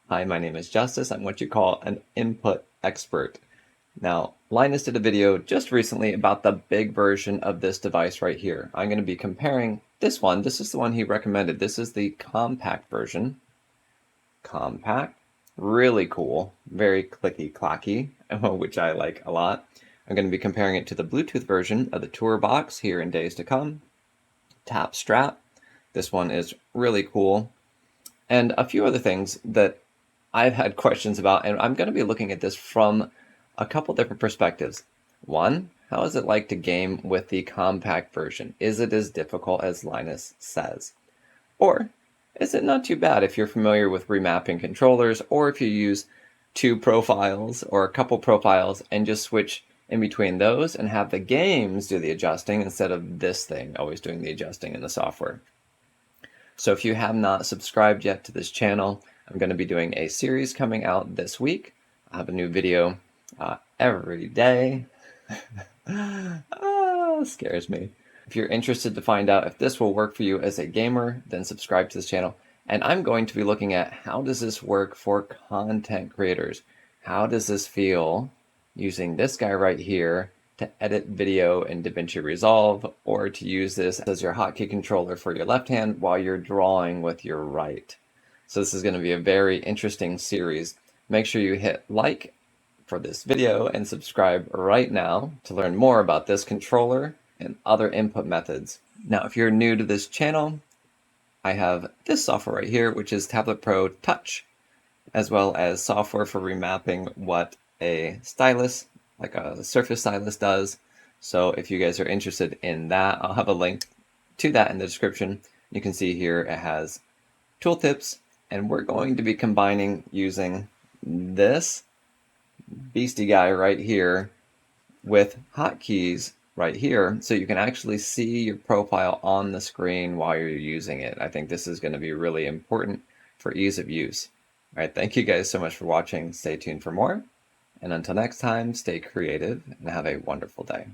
Hi, my name is Justice. I'm what you call an input expert. Now, Linus did a video just recently about the big version of this device right here. I'm going to be comparing this one. This is the one he recommended. This is the compact version. Compact. Really cool. Very clicky clacky, which I like a lot. I'm going to be comparing it to the Bluetooth version of the Tour box here in days to come. Tap strap. This one is really cool. And a few other things that I've had questions about, and I'm going to be looking at this from a couple different perspectives. One, how is it like to game with the compact version? Is it as difficult as Linus says? Or is it not too bad if you're familiar with remapping controllers, or if you use two profiles or a couple profiles and just switch in between those and have the games do the adjusting instead of this thing always doing the adjusting in the software? So if you have not subscribed yet to this channel, I'm going to be doing a series coming out this week. I have a new video every day. Scares me. If you're interested to find out if this will work for you as a gamer, then subscribe to this channel. And I'm going to be looking at how does this work for content creators? How does this feel using this guy right here to edit video in DaVinci Resolve, or to use this as your hotkey controller for your left hand while you're drawing with your right. So this is going to be a very interesting series. Make sure you hit like for this video and subscribe right now to learn more about this controller and other input methods. Now, if you're new to this channel, I have this software right here, which is Tablet Pro Touch, as well as software for remapping what a stylus, like a Surface stylus, does. So if you guys are interested in that, I'll have a link to that in the description. You can see here it has tooltips, and we're going to be combining using this beastie guy right here with hotkeys right here, so you can actually see your profile on the screen while you're using it. I think this is going to be really important for ease of use. All right, thank you guys so much for watching. Stay tuned for more. And until next time, stay creative and have a wonderful day.